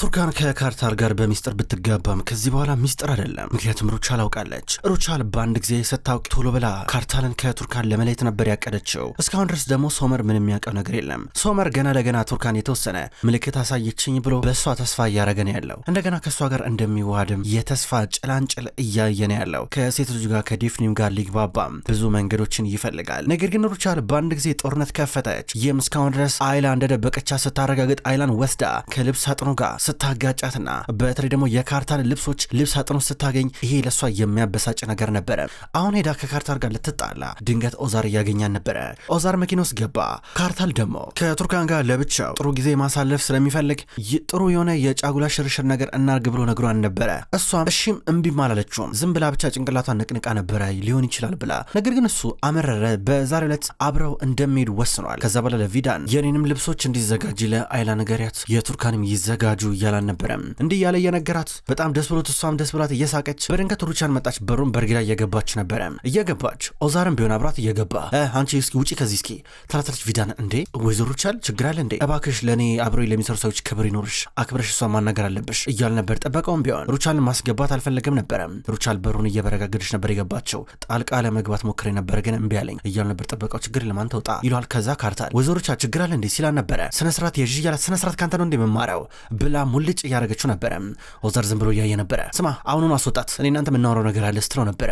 ቱርካን ከካርታል ጋር በሚስጥር ብትጋባም ከዚህ በኋላ ሚስጥር አይደለም። ምክንያቱም ሩቻል አውቃለች። ሩቻል በአንድ ጊዜ ስታውቅ ቶሎ ብላ ካርታልን ከቱርካን ለመለየት ነበር ያቀደችው። እስካሁን ድረስ ደግሞ ሶመር ምንም የሚያውቀው ነገር የለም። ሶመር ገና ለገና ቱርካን የተወሰነ ምልክት አሳየችኝ ብሎ በእሷ ተስፋ እያደረገ ነው ያለው። እንደገና ከእሷ ጋር እንደሚዋሃድም የተስፋ ጭላንጭል እያየ ነው ያለው። ከሴት ልጅ ጋር ከዴፍኒም ጋር ሊግባባም ብዙ መንገዶችን ይፈልጋል። ነገር ግን ሩቻል በአንድ ጊዜ ጦርነት ከፈተች። ይህም እስካሁን ድረስ አይላ እንደደበቀቻ ስታረጋግጥ አይላን ወስዳ ከልብስ ሳጥኑ ጋር ስታጋጫትና በተለይ ደግሞ የካርታል ልብስ ሳጥኑ ስታገኝ ይሄ ለሷ የሚያበሳጭ ነገር ነበረ። አሁን ሄዳ ከካርታል ጋር ልትጣላ ድንገት ኦዛር እያገኛን ነበረ። ኦዛር መኪና ውስጥ ገባ። ካርታል ደግሞ ከቱርካን ጋር ለብቻው ጥሩ ጊዜ ማሳለፍ ስለሚፈልግ ጥሩ የሆነ የጫጉላ ሽርሽር ነገር እናርግ ብሎ ነግሯን ነበረ። እሷም እሺም እምቢም አላለችውም። ዝም ብላ ብቻ ጭንቅላቷን ንቅንቃ ነበረ ሊሆን ይችላል ብላ። ነገር ግን እሱ አመረረ። በዛሬው ዕለት አብረው እንደሚሄዱ ወስኗል። ከዛ በኋላ ለቪዳን የኔንም ልብሶች እንዲዘጋጅ ለአይላ ነገሪያት የቱርካንም ይዘጋጁ እያላን ነበረ። እንዲህ ያለ የነገራት በጣም ደስ ብሎት እሷም ደስ ብላት እየሳቀች በድንገት ሩቻል መጣች። በሩን በርግዳ እየገባች ነበረ። እየገባች ኦዛርም ቢሆን አብራት እየገባ አንቺ እስኪ ውጪ ከዚህ እስኪ ተላተለች። ቪዳን እንዴ ወይዘሮ ሩቻል ችግር አለ እንዴ? እባክሽ ለእኔ አብረው ለሚሰሩ ሰዎች ክብር ይኖርሽ፣ አክብረሽ እሷ ማናገር አለብሽ እያል ነበር። ጠበቀውም ቢሆን ሩቻልን ማስገባት አልፈለገም ነበረ። ሩቻል በሩን እየበረጋገደች ነበር የገባቸው። ጣልቃ ለመግባት ሞክሬ ነበር ግን እምቢ አለኝ እያል ነበር። ጠበቀው ችግር ለማን ተውጣ ይሏል። ከዛ ካርታል ወይዘሮ ሩቻል ችግር አለ እንዴ ሲላል ነበረ። ስነስርዓት የዥ ያላት ስነስርዓት ካንተ ነው እንዴ መማሪያው ብላ ሙልጭ እያረገችው ነበረ። ኦዛር ዝም ብሎ እያየ ነበረ። ስማ አሁኑን አስወጣት እኔ እናንተ የምናወራው ነገር አለ ስትለው ነበረ።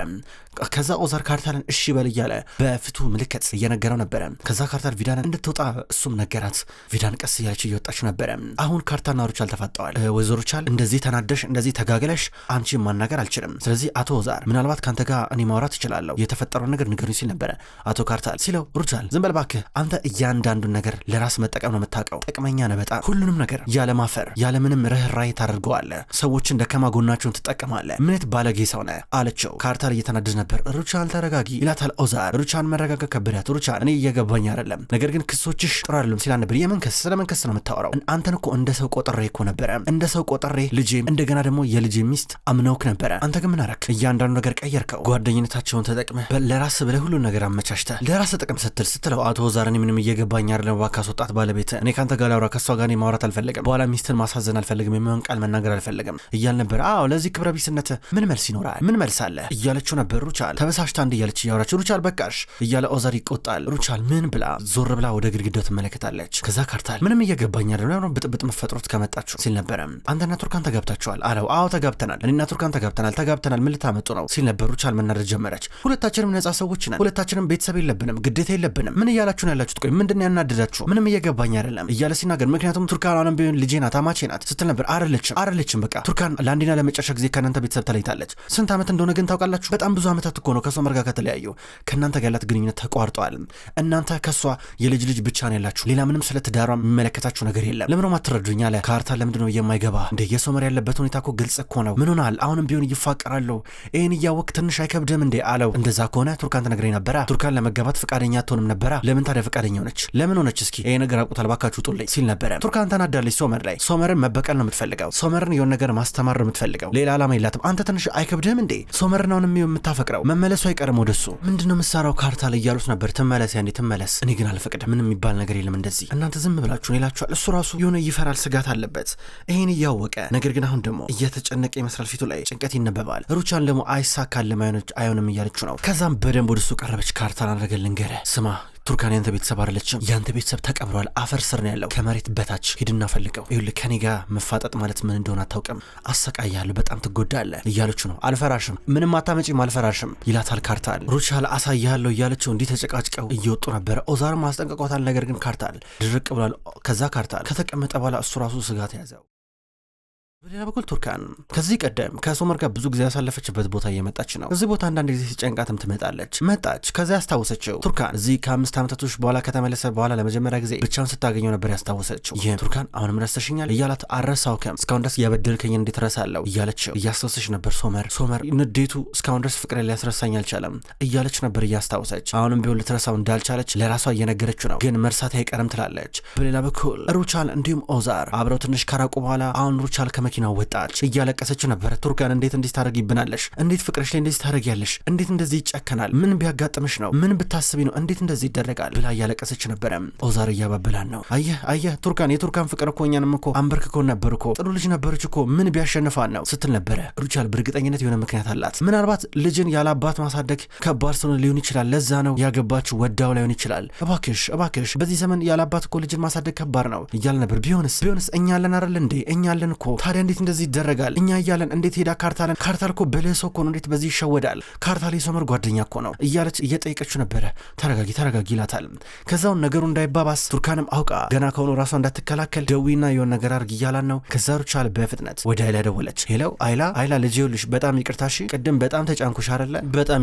ከዛ ኦዛር ካርታልን እሺ በል እያለ በፍቱ ምልክት እየነገረው ነበረ። ከዛ ካርታል ቪዳንን እንድትወጣ እሱም ነገራት። ቪዳን ቀስ እያለች እየወጣች ነበረ። አሁን ካርታልና ሩቻል ተፋጠዋል። ወይዘሮ ሩቻል እንደዚህ ተናደሽ እንደዚህ ተጋግለሽ አንቺ ማናገር አልችልም። ስለዚህ አቶ ኦዛር ምናልባት ካንተ ጋር እኔ ማውራት እችላለሁ፣ የተፈጠረውን ነገር ንገሩኝ ሲል ነበረ አቶ ካርታል ሲለው፣ ሩቻል ዝም በል እባክህ አንተ እያንዳንዱን ነገር ለራስ መጠቀም ነው የምታውቀው፣ ጥቅመኛ ነህ በጣም ሁሉንም ነገር ያለማፈር ያለምንም ርህራሄ ታደርገዋለህ፣ ሰዎችን ደካማ ጎናቸውን ትጠቀማለህ፣ ምንት ባለጌ ሰው ነህ አለችው። ካርታል እየተናደደ ነበር። ሩቻል ተረጋጊ ይላታል ኦዛር። ሩቻል መረጋጋት ከበዳት። ሩቻል እኔ እየገባኝ አይደለም፣ ነገር ግን ክሶችሽ ጥሩ አይደለም ሲላ ነበር። የምን ክስ ስለምን ክስ ነው የምታወራው? አንተን እኮ እንደ ሰው ቆጥሬ እኮ ነበረ፣ እንደ ሰው ቆጥሬ ልጄም እንደገና ደግሞ የልጄ ሚስት አምነውክ ነበረ። አንተ ግን ምን አረክ? እያንዳንዱ ነገር ቀየርከው። ጓደኝነታቸውን ተጠቅመህ ለራስ ብለህ ሁሉን ነገር አመቻችተህ ለራስ ጥቅም ስትለው አቶ ኦዛር እኔ ምንም እየገባኝ አይደለም፣ እባክህ አስወጣት ባለቤት እኔ ካንተ ጋር ላውራ፣ ከሷ ጋር ማውራት አልፈልግም፣ በኋላ ሚስትን ማሳዘን አልፈልግም፣ የሚሆን ቃል መናገር አልፈልግም እያል ነበር። አዎ ለዚህ ክብረ ቢስነት ምን መልስ ይኖራል? ምን መልስ አለ እያለችው ነበር። ሩቻል ተበሳሽታ እንዲህ እያለች እያወራች ሩቻል በቃሽ እያለ ኦዛር ይቆጣል። ሩቻል ምን ብላ ዞር ብላ ወደ ግድግዳው ትመለከታለች። ከዛ ካርታል ምንም እየገባኝ አይደለም ብጥብጥ መፈጥሮት ከመጣችሁ ሲል ነበረ። አንተና ቱርካን ተጋብታችኋል አለው። አዎ ተጋብተናል፣ እኔና ቱርካን ተጋብተናል ምን ልታመጡ ነው ሲል ነበር። ሩቻል መናደድ ጀመረች። ሁለታችንም ነጻ ሰዎች ነን፣ ሁለታችንም ቤተሰብ የለብንም፣ ግዴታ የለብንም፣ ምን እያላችሁ ነው ያላችሁት? ቆይ ምንድነው ያናደዳችሁ? ምንም እየገባኝ አይደለም እያለ ሲናገር፣ ምክንያቱም ቱርካን አሁንም ቢሆን ልጄ ናት አማቼ ናት ስትል ነበር። አይደለችም በቃ ቱርካን ለአንዴና ለመጨረሻ ጊዜ ከእናንተ ቤተሰብ ተለይታለች። ስንት ዓመት እንደሆነ ግን ታውቃላችሁ? በጣም ብዙ ዓመታት እኮ ነው ከሶመር ጋር ከተለያዩ። ከእናንተ ጋር ያላት ግንኙነት ተቋርጧል። እናንተ ከሷ የልጅ ብቻ ነው ያላችሁ፣ ሌላ ምንም ስለ ትዳሯ የሚመለከታችሁ ነገር የለም። ለምን ነው ማትረዱኝ አለ ካርታል። ለምንድን ነው የማይገባ እንደ የሶመር ያለበት ሁኔታ እኮ ግልጽ እኮ ነው። ምን ሆናል? አሁንም ቢሆን ይፋቀራሉ። ይህን እያወቅ ትንሽ አይከብድም እንዴ አለው። እንደዛ ከሆነ ቱርካን ትነግረኝ ነበራ። ቱርካን ለመጋባት ፈቃደኛ አትሆንም ነበራ። ለምን ታዲያ ፈቃደኛ ሆነች? ለምን ሆነች? እስኪ ይሄ ነገር አቁታል ባካችሁ ጡልኝ ሲል ነበረ። ቱርካን ተናዳለች ሶመር ላይ። ሶመርን መበቀል ነው የምትፈልገው። ሶመርን የሆነ ነገር ማስተማር ነው የምትፈልገው። ሌላ ዓላማ የላትም። አንተ ትንሽ አይከብድህም እንዴ? ሶመርን አሁንም የምታፈቅረው መመለሱ አይቀርም ወደሱ። ምንድነው ምሳራው ካርታል እያሉት ነበር። ትመለስ ያንዴ ትመለስ። እኔ ግን አልፈቅድም። ምንም የሚባል ነገር የለም እንደዚህ። እናንተ ዝም ብላችሁ ይላችኋል። እሱ ራሱ የሆነ ይፈራል፣ ስጋት አለበት ይሄን እያወቀ። ነገር ግን አሁን ደግሞ እየተጨነቀ ይመስላል። ፊቱ ላይ ጭንቀት ይነበባል። ሩቻን ደግሞ አይሳካልም አይሆንም እያለችው ነው። ከዛም በደንብ ወደሱ ቀረበች። ካርታል አደረገልን ገረ ስማ ቱርካን ያንተ ቤተሰብ አይደለችም። ያንተ ቤተሰብ ተቀብሯል፣ አፈር ስር ነው ያለው፣ ከመሬት በታች ሂድና ፈልገው። ይኸውልህ ከኔ ጋር መፋጠጥ ማለት ምን እንደሆነ አታውቅም፣ አሰቃያለሁ፣ በጣም ትጎዳለህ እያለችው ነው። አልፈራሽም፣ ምንም አታመጪም፣ አልፈራሽም ይላታል ካርታል። ሩቻል አሳያለሁ እያለችው እንዲህ ተጨቃጭቀው እየወጡ ነበረ። ኦዛርም አስጠንቅቆታል። ነገር ግን ካርታል ድርቅ ብሏል። ከዛ ካርታል ከተቀመጠ በኋላ እሱ ራሱ ስጋት ያዘው። በሌላ በኩል ቱርካን ከዚህ ቀደም ከሶመር ጋር ብዙ ጊዜ ያሳለፈችበት ቦታ እየመጣች ነው። እዚህ ቦታ አንዳንድ ጊዜ ሲጨንቃትም መጣች። ከዛ ያስታወሰችው ቱርካን እዚህ ከ5 ዓመታቶች በኋላ ከተመለሰ በኋላ ለመጀመሪያ ጊዜ ብቻውን ስታገኘው ነበር ያስታወሰችው። ይህም ቱርካን አሁንም ረስተሽኛል እያላት አረሳውከም እስካሁን ድረስ ያበደልከኝ እንዴት ረሳለሁ እያለችው እያስታወሰች ነበር። ሶመር ንዴቱ እስካሁን ድረስ ፍቅር ሊያስረሳኝ አልቻለም እያለች ነበር እያስታወሰች። አሁንም ቢሆን ልትረሳው እንዳልቻለች ለራሷ እየነገረችው ነው። ግን መርሳት አይቀርም ትላለች። በሌላ በኩል ሩቻል እንዲሁም ኦዛር አብረው ትንሽ ከራቁ በኋላ አሁን ሩቻል ከመኪናው ወጣች። እያለቀሰች ነበረ። ቱርካን እንዴት እንደዚህ ታደርጊብናለሽ? እንዴት ፍቅርሽ ላይ እንደዚህ ታደርጊያለሽ? እንዴት እንደዚህ ይጨከናል? ምን ቢያጋጥምሽ ነው? ምን ብታስቢ ነው? እንዴት እንደዚህ ይደረጋል? ብላ እያለቀሰች ነበረ። ኦዛር እያባበላን ነው። አየህ ቱርካን፣ የቱርካን ፍቅር እኮ እኛንም እኮ አንበርክኮን ነበር እኮ፣ ጥሩ ልጅ ነበረች እኮ፣ ምን ቢያሸንፋን ነው ስትል ነበረ። ሩቻል በእርግጠኝነት የሆነ ምክንያት አላት። ምናልባት ልጅን ያለ አባት ማሳደግ ከባድ ስለሆነ ሊሆን ይችላል። ለዛ ነው ያገባችው፣ ወዳው ላይሆን ይችላል። እባክሽ በዚህ ዘመን ያለ አባት እኮ ልጅን ማሳደግ ከባድ ነው እያለ ነበር። ቢሆንስ እኛ አለን አይደል እንዴ? እኛ አለን እኮ። ታዲያ እንዴት እንደዚህ ይደረጋል? እኛ እያለን እንዴት ሄዳ ካርታል እኮ ብልህ ሰው እኮ ነው፣ እንዴት በዚህ ይሸወዳል? ካርታል የሶመር ጓደኛ እኮ ነው እያለች እየጠየቀችው ነበረ። ተረጋጊ ይላታል። ከዛው ነገሩ እንዳይባባስ ቱርካንም አውቃ ገና ከሆኑ ራሷ እንዳትከላከል ደዊና የሆነ ነገር አርግ እያላን ነው። ከዛ ሩቻል በፍጥነት ወደ አይላ ደወለች። ሄለው አይላ ልጅ ይኸውልሽ፣ በጣም ይቅርታ እሺ፣ ቅድም በጣም ተጫንኩሽ አይደለ? በጣም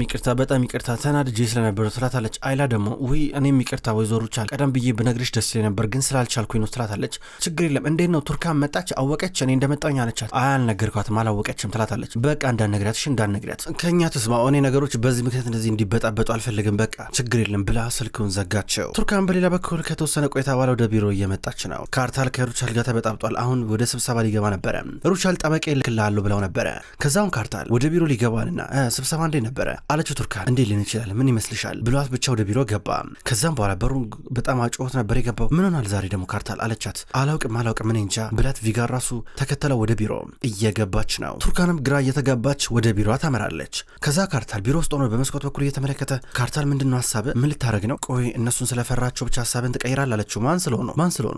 ይቅርታ ተናድጄ ስለነበረ ትላታለች። አይላ ደግሞ ውይ እኔም ይቅርታ ወይዘሮ ሩቻል፣ ቀደም ብዬ ብነግርሽ ደስ ይለኝ ነበር ግን ስላልቻልኩኝ ነው ትላታለች። ችግር የለም እንዴት ነው ቱርካን መጣች? አወቀች እኔ እንደመጣኝ አለቻት። አልነገርኳትም አላወቀችም ትላታለች። በቃ እንዳነግሪያት ከኛ ተስማው፣ እኔ ነገሮች በዚህ ምክንያት እንደዚህ እንዲበጣበጡ አልፈልግም፣ በቃ ችግር የለም ብላ ስልኩን ዘጋቸው። ቱርካን በሌላ በኩል ከተወሰነ ቆይታ በኋላ ወደ ቢሮ እየመጣች ነው። ካርታል ከሩቻል ጋር ተበጣብጧል። አሁን ወደ ስብሰባ ሊገባ ነበረ። ሩቻል ጠበቃ ይልክልሃለሁ ብለው ነበረ። ከዛውን ካርታል ወደ ቢሮ ሊገባልና ስብሰባ እንዴ ነበረ አለችው። ቱርካን እንዴ ሊሆን ይችላል ምን ይመስልሻል ብሏት ብቻ ወደ ቢሮ ገባ። ከዛም በኋላ በሩን በጣም አጮት ነበር የገባው። ምን ሆናል ዛሬ ደግሞ ካርታል አለቻት። አላውቅም ምን እንጃ ብላት ቪጋር ራሱ ተከተለው ወደ ቢሮ እየገባች ነው። ቱርካንም ግራ እየተጋባች ወደ ቢሮ ታመራለች። ከዛ ካርታል ቢሮ ውስጥ ሆኖ በመስኮት በኩል እየተመለከተ ካርታል ምንድነው ሐሳብ ምን ልታረግ ነው? ቆይ እነሱን ስለፈራቸው ብቻ ሐሳብን ትቀይራል አለችው። ማን ስለሆነ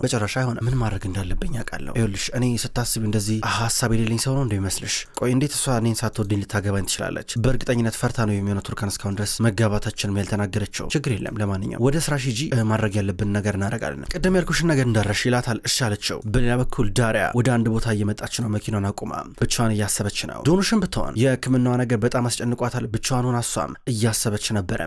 በጨረሻ አይሆነ ምን ማድረግ እንዳለብኝ አውቃለሁ። ይኸውልሽ እኔ ስታስቢ እንደዚህ ሐሳብ የሌለኝ ሰው ነው እንደሚመስልሽ? ቆይ እንዴት እሷ እኔን ሳትወደኝ ልታገባኝ ትችላለች? በእርግጠኝነት ፈርታ ነው የሚሆነው። ቱርካን እስካሁን ድረስ መጋባታችን ያልተናገረችው። ችግር የለም ለማንኛውም ወደ ስራሽ ሂጂ፣ ማድረግ ያለብን ነገር እናደርጋለን። ቅድም ያልኩሽን ነገር እንዳረሽ ይላታል። እሺ አለችው። በሌላ በኩል ዳሪያ ወደ አንድ ቦታ እየመጣች ነው። መኪናውን አቁማ ብቻዋን እያሰበች ነው። ዶኑሽን ብትሆን የሕክምናዋ ነገር በጣም አስጨንቋታል። ብቻዋን ሆና እሷም እያሰበች ነበረ።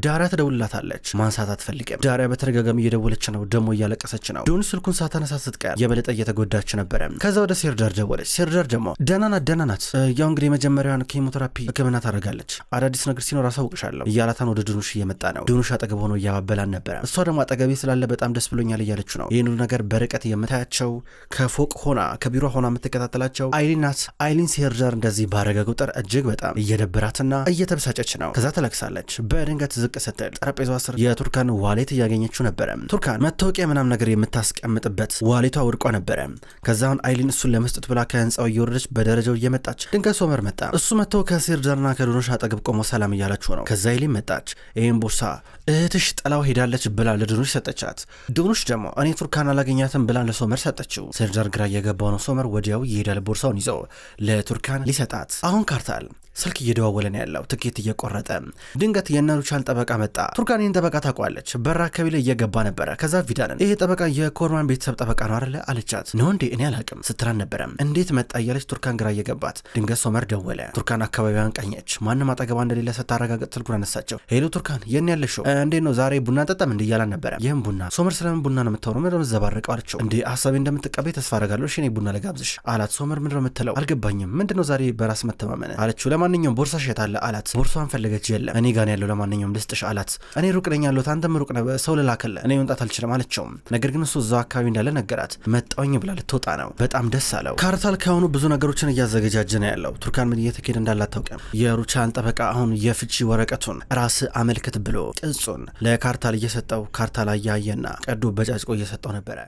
ዳሪያ ትደውልላታለች። ማንሳት አትፈልግም። ዳሪያ በተደጋጋሚ እየደወለች ነው፣ ደሞ እያለቀሰች ነው። ዶኑሽ ስልኩን ሳታነሳ ስትቀር የበለጠ እየተጎዳች ነበረ። ከዛ ወደ ሴርዳር ደወለች። ሴርዳር ደግሞ ደህና ናት ያው እንግዲህ የመጀመሪያውን ኬሞቴራፒ ሕክምና ታደርጋለች። አዳዲስ ነገር ሲኖር አሳውቅሻለሁ እያላታን ወደ ዶኑሽ እየመጣ ነው። ዶኑሽ አጠገብ ሆኖ እያባበላን ነበረ። እሷ ደግሞ አጠገቤ ስላለ በጣም ደስ ብሎኛል እያለች ነው። ይህን ነገር በርቀት የምታያቸው ከፎቅ ሆና ከቢሮ ሆና የምትከታተላቸው አይሊን ናት። አይሊን ሴርዳር እንደዚህ ባረገ ቁጥር እጅግ በጣም እየደበራትና እየተበሳጨች ነው። ከዛ ትለቅሳለች። በድንገት ዝቅ ስትል ጠረጴዛዋ ስር የቱርካን ዋሌት እያገኘችው ነበረ። ቱርካን መታወቂያ ምናምን ነገር የምታስቀምጥበት ዋሌቷ ወድቋ ነበረ። ከዛውን አይሊን እሱን ለመስጠት ብላ ከህንፃው እየወረደች በደረጃው እየመጣች ድንገት ሶመር መጣ። እሱ መጥቶ ከሴርዳርና ከዶኑሽ አጠገብ ቆሞ ሰላም እያላችሁ ነው። ከዛ አይሊን መጣች። ይህን ቦርሳ እህትሽ ጥላው ሄዳለች ብላ ለዶኑሽ ሰጠቻት። ዶኑሽ ደግሞ እኔ ቱርካን አላገኛትም ብላ ለሶመር ሰጠችው። ሴርዳር ግራ እየገባው ነው። ሶመር ወዲያው ይሄዳል ቦርሳውን ይዞ ለቱርካን ሊሰጣት። አሁን ካርታል ስልክ እየደዋወለ ነው ያለው፣ ትኬት እየቆረጠ። ድንገት የነሩቻል ጠበቃ መጣ። ቱርካን ይህን ጠበቃ ታውቋለች። በራ አካባቢ ላይ እየገባ ነበረ። ከዛ ቪዳንን ይሄ ጠበቃ የኮርማን ቤተሰብ ጠበቃ ነው አይደለ አለቻት። ነው እንዴ እኔ አላቅም ስትላን ነበረ። እንዴት መጣ እያለች ቱርካን ግራ እየገባት። ድንገት ሶመር ደወለ። ቱርካን አካባቢዋን ቃኘች። ማንም አጠገባ እንደሌለ ስታረጋግጥ ስልኩን አነሳቸው። ሄሎ ቱርካን የኔ ያለሽው እንዴት ነው ዛሬ ቡና ጠጣም እንዴ እያላን ነበረ። ይህም ቡና ሶመር ስለምን ቡና ነው የምታወራው? ምንድነው የምትዘባረቀው አለችው። እንዴ ሀሳቤ እንደምትቀበይ ተስፋ አደርጋለሁ። እሺ እኔ ቡና ለጋብዝሽ አላት። ሶመር ምንድነው የምትለው አልገባኝም። ምንድነው ዛሬ በራስ መተማመን አለችው። ለማንኛውም ቦርሳሽ የት አለ አላት። ቦርሷን ፈለገች። የለም እኔ ጋር ያለው ለማንኛውም ልስጥሽ አላት። እኔ ሩቅ ነኝ ያለሁት አንተም ሩቅ ነህ፣ ሰው ልላክልህ እኔ መምጣት አልችልም አለችው። ነገር ግን እሱ እዛው አካባቢ እንዳለ ነገራት። መጣውኝ ብላ ልትወጣ ነው። በጣም ደስ አለው። ካርታል ከሆኑ ብዙ ነገሮችን እያዘገጃጀ ነው ያለው። ቱርካን ምን እየተካሄደ እንዳለ አታውቅም። የሩቻን ጠበቃ አሁን የፍቺ ወረቀቱን ራስ አመልክት ብሎ ቅጹን ለካርታል እየሰጠው ካርታል አያየና ቀዶ በጫጭቆ እየሰጠው ነበረ።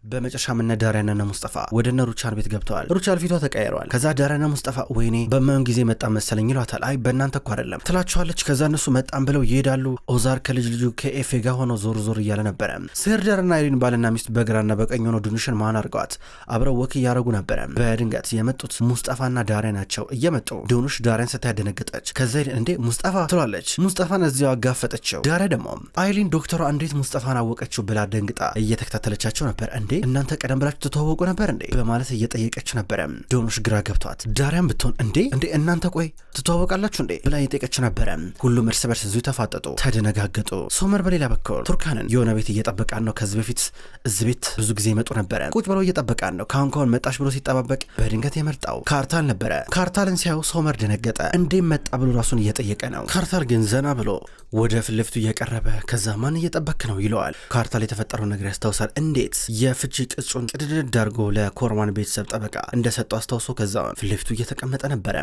በመጨረሻ እነ ዳሪያና ሙስጠፋ ወደ እነ ሩቻል ቤት ገብተዋል። ሩቻል ፊቷ ተቀያይሯል። ከዛ ዳሪያና ሙስጠፋ ወይኔ በማን ጊዜ መጣ መሰለኝ ይሏታል። አይ በእናንተ እኮ አይደለም ትላቸዋለች። ከዛ እነሱ መጣም ብለው ይሄዳሉ። ኦዛር ከልጅ ልጁ ከኤፌ ጋር ሆኖ ዞር እያለ ነበረ። ሴርዳርና አይሊን ባልና ሚስት በግራና በቀኝ ሆኖ ዱኑሽን ማን አርገዋት አብረው ወክ እያረጉ ነበረ። በድንገት የመጡት ሙስጠፋና ዳሪያ ናቸው። እየመጡ ዱኑሽ ዳሪያን ስታደነግጠች ከዛ አይሊን እንዴ ሙስጠፋ ትሏለች። ሙስጠፋን እዚያው አጋፈጠችው። ዳሪያ ደግሞ አይሊን ዶክተሯ እንዴት ሙስጠፋን አወቀችው ብላ ደንግጣ እየተከታተለቻቸው ነበር። እናንተ ቀደም ብላችሁ ተተዋወቁ ነበር እንዴ በማለት እየጠየቀች ነበረ። ዶኑሽ ግራ ገብቷት ዳሪያን ብትሆን እንዴ እናንተ ቆይ ትተዋወቃላችሁ እንዴ ብላ እየጠየቀች ነበረ። ሁሉም እርስ በርስ እዚሁ ተፋጠጡ፣ ተደነጋገጡ። ሶመር በሌላ በኩል ቱርካንን የሆነ ቤት እየጠበቃን ነው። ከዚህ በፊት እዚህ ቤት ብዙ ጊዜ ይመጡ ነበረ። ቁጭ ብለው እየጠበቃን ነው። ካሁን መጣሽ ብሎ ሲጠባበቅ በድንገት የመጣው ካርታል ነበረ። ካርታልን ሲያዩ ሶመር ደነገጠ። እንዴ መጣ ብሎ ራሱን እየጠየቀ ነው። ካርታል ግን ዘና ብሎ ወደ ፊት ለፊቱ እየቀረበ ከዛ ማን እየጠበክ ነው ይለዋል። ካርታል የተፈጠረው ነገር ያስታውሳል። እንዴት የፍቺ ቅጹን ቅድድድ አድርጎ ለኮርማን ቤተሰብ ጠበቃ እንደሰጠው አስታውሶ ከዛውን ፊት ለፊቱ እየተቀመጠ ነበረ።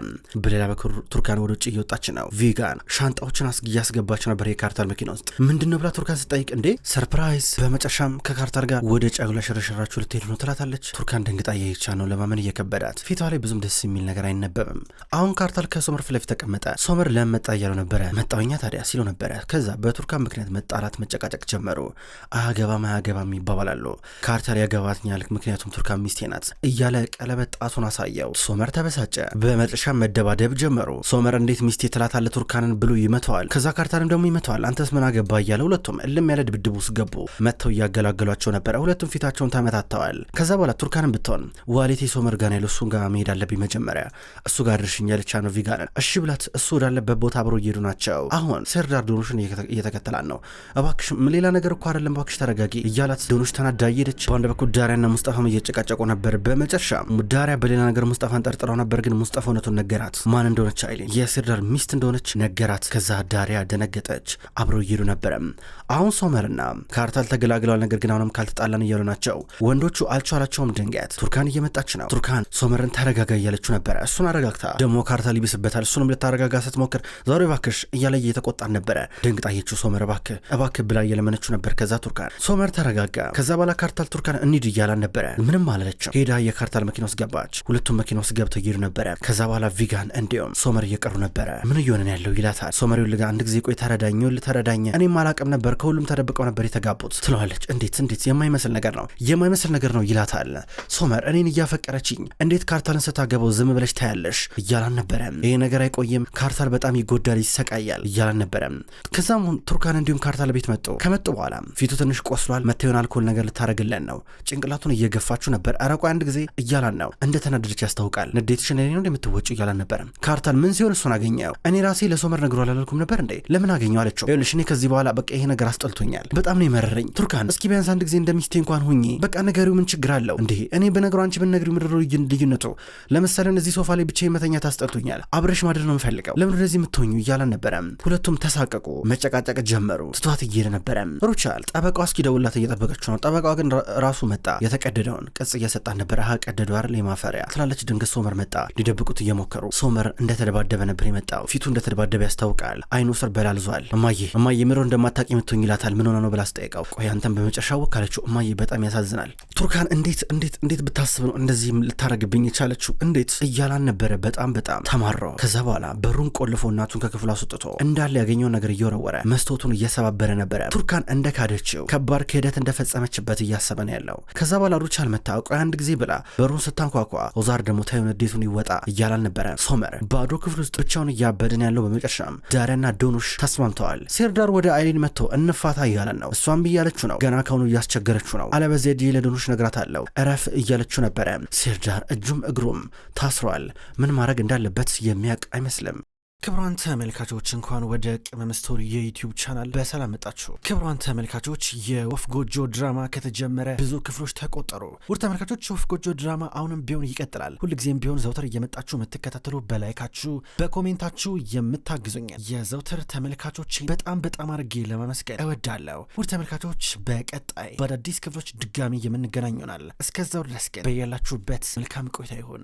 በሌላ በኩል ቱርካን ወደ ውጭ እየወጣች ነው። ቪጋን ሻንጣዎችን እያስገባች ነበር የካርታል መኪና ውስጥ። ምንድነው ብላ ቱርካን ስጠይቅ እንዴ ሰርፕራይዝ፣ በመጨረሻም ከካርታል ጋር ወደ ጫጉላ ሽርሽራችሁ ልትሄዱ ነው ትላታለች። ቱርካን ደንግጣ የይቻ ነው ለማመን እየከበዳት፣ ፊቷ ላይ ብዙም ደስ የሚል ነገር አይነበብም። አሁን ካርታል ከሶመር ፊት ለፊት ተቀመጠ። ሶመር ለመጣ እያለው ነበረ። መጣውኛ ታዲያ ሲለው ነበረ። ከዛ በቱርካን ምክንያት መጣላት መጨቃጨቅ ጀመሩ። አያገባም ይባባላሉ። ካርታል ያገባትኛል ምክንያቱም ቱርካን ሚስቴ ናት እያለ ቀለበት ጣቱን አሳየው። ሶመር ተበሳጨ። በመጨረሻ መደባደብ ጀመሩ። ሶመር እንዴት ሚስቴ ትላታለህ ቱርካንን ብሎ ይመተዋል። ከዛ ካርታልም ደግሞ ይመተዋል። አንተስ ምን አገባ እያለ ሁለቱም እልም ያለ ድብድብ ውስጥ ገቡ። መጥተው እያገላገሏቸው ነበረ። ሁለቱም ፊታቸውን ተመታተዋል። ከዛ በኋላ ቱርካንን ብትሆን ዋሌቴ ሶመር ጋር ያለው እሱን ጋር መሄድ አለብኝ መጀመሪያ እሱ ጋር ድርሽኝ ያለቻ ነው ቪጋንን። እሺ ብላት እሱ ወዳለበት ቦታ አብሮ እየሄዱ ናቸው። አሁን ሴርዳር ዶኖሽን እየተከተላን ነው። እባክሽ ሌላ ነገር እኮ አይደለም እባክሽ ተረጋጊ እያላት ዶኖሽ ተናዳ እየሄደች። በአንድ በኩል ዳሪያና ሙስጣፋም እየጨቃጨቁ ነበር። በመጨረሻ ዳሪያ በሌላ ነገር ሙስጣፋን ጠርጥረው ነበር፣ ግን ሙስጣፋ እውነቱን ነገራት። ማን እንደሆነች አይሌን የሴርዳር ሚስት እንደሆነች ነገራት። ከዛ ዳሪያ ደነገጠች። አብረው እየሄዱ ነበረ። አሁን ሶመርና ካርታል ተገላግለዋል። ነገር ግን አሁንም ካልተጣላን እያሉ ናቸው። ወንዶቹ አልቻላቸውም። ድንገት ቱርካን እየመጣች ነው። ቱርካን ሶመርን ተረጋጋ እያለችው ነበረ። እሱን አረጋግታ ደግሞ ካርታል ይብስበታል። እሱንም ልታረጋጋ ስትሞክር ዛሬ እባክሽ እያለ እየተቆጣን ነበረ። ደንግጣየችው። ሶመር እባክህ ብላ እየለመነችው ነበር። ከዛ ቱርካን ሶመር ተረጋጋ። ከዛ በኋላ ካርታል ቱርካን እንሂድ እያላን ነበረ። ምንም አላለችም። ሄዳ የካርታል መኪና ውስጥ ገባች። ሁለቱም መኪና ውስጥ ገብተው እየሄዱ ነበረ። ከዛ በኋላ ቪጋን እንዲሁም ሶመር እየቀሩ ነበረ። ምን እየሆነን ያለው ይላታል። ሶመር ይልጋ አንድ ጊዜ ቆይ ተረዳኝ እኔም አላቅም ነበር ከሁሉም ተደብቀው ነበር የተጋቡት ትለዋለች። እንዴት የማይመስል ነገር ነው ይላታል። ሶመር እኔን እያፈቀረችኝ እንዴት ካርታልን ስታገበው ዝም ብለሽ ታያለሽ እያላን ነበረ። ይሄ ነገር አይቆይም፣ ካርታል በጣም ይጎዳል ይሰቃያል እያላን ነበረ። ከዛም ቱርካን እንዲሁም ካርታል ቤት ከመጡ በኋላ ፊቱ ትንሽ ቆስሏል። መተውን አልኮል ነገር ልታረግለን ነው። ጭንቅላቱን እየገፋችሁ ነበር። አረቋ አንድ ጊዜ እያላን ነው። እንደተናደደች ያስታውቃል። ንዴትሽን እኔ ነው እንደምትወጪው እያላን ነበረ። ካርታል ምን ሲሆን እሱን አገኘው። እኔ ራሴ ለሶመር ነግሮ አላልኩም ነበር እንዴ? ለምን አገኘው አለችው። ይኸውልሽ እኔ ከዚህ በኋላ በቃ ይሄ ነገር አስጠልቶኛል፣ በጣም ነው የመረረኝ። ቱርካን እስኪ ቢያንስ አንድ ጊዜ እንደሚስቴ እንኳን ሁኚ። በቃ ነገሩ ምን ችግር አለው እንዴ? እኔ በነገሩ አንቺ ብትነግሪው ምድር ልዩነቱ። ለምሳሌ እዚህ ሶፋ ላይ ብቻዬን መተኛት አስጠልቶኛል፣ አብረሽ ማደር ነው የምፈልገው፣ ለምን ወደዚህ የምትሆኙ እያላን ነበረ። ሁለቱም ተሳቀቁ፣ መጨቃጨቅ ጀመሩ። ትቷት እየሄደ ነበረ። ሩቻል ጠበቃዋ እስኪደውላት እየጠበቀችው ነው። ጠበቃዋ ግን ራሱ መጣ። የተቀደደውን ቅጽ እየሰጣን ነበረ። ቀደዱ አይደል የማፈሪያ ትላለች። ድንገት ሶመር መጣ። ሊደብቁት እየሞከሩ ሶመር እንደተደባደበ ነበር የመጣው። ፊቱ እንደተደባደበ ያስታውቃል። አይኑ ስር በላልዟል። እማዬ ምሮ እንደማታውቂ የምትሆኝ ይላታል። ምን ሆነ ነው ብላ አስጠይቀው። ቆይ አንተን በመጨረሻ ወካለችው። እማዬ በጣም ያሳዝናል። ቱርካን እንዴት ብታስብ ነው እንደዚህ ልታረግብኝ የቻለችው እንዴት እያላን ነበረ። በጣም ተማሮ ከዛ በኋላ በሩን ቆልፎ እናቱን ከክፍሉ አስወጥቶ እንዳለ ያገኘውን ነገር እየወረወረ መስታወቱን እየሰባበረ ነበረ። ቱርካን እንደካደችው ከባድ ክህደት እንደፈጸመችበት እያሰበ ነው ያለው። ከዛ በኋላ ሩቻል መታ። ቆይ አንድ ጊዜ ብላ በሩን ስታንኳኳ ኦዛር ደግሞ ታዩ ንዴቱን ይወጣ እያላን ነበረ። ሶመር ባዶ ክፍል ውስጥ ብቻውን እያበድን ያለው። በመጨረሻም ዳሪያና ዶኑሽ ተስማምተዋል። ሴርዳር ወደ አይሊን መጥቶ እንፋታ እያለን ነው። እሷም ብያለችው ነው። ገና ካሁኑ እያስቸገረችው ነው። አለበዚያ ዲ ለዶኑሽ ነግራታለሁ እረፍ እያለችው ነበረ። ሴርዳር እጁም እግሩም ታስሯል። ምን ማድረግ እንዳለበት የሚያውቅ አይመስልም። ክብሯን ተመልካቾች እንኳን ወደ ቅመም ስቶሪ የዩቲዩብ ቻናል በሰላም መጣችሁ። ክብሯን ተመልካቾች የወፍ ጎጆ ድራማ ከተጀመረ ብዙ ክፍሎች ተቆጠሩ። ውድ ተመልካቾች የወፍ ጎጆ ድራማ አሁንም ቢሆን ይቀጥላል። ሁልጊዜም ቢሆን ዘውትር እየመጣችሁ የምትከታተሉ በላይካችሁ በኮሜንታችሁ የምታግዙኝ የዘውትር ተመልካቾች በጣም አድርጌ ለማመስገን እወዳለሁ። ውድ ተመልካቾች በቀጣይ በአዳዲስ ክፍሎች ድጋሚ የምንገናኝ ይሆናል። እስከዛው ድረስ ግን በያላችሁበት መልካም ቆይታ ይሁን።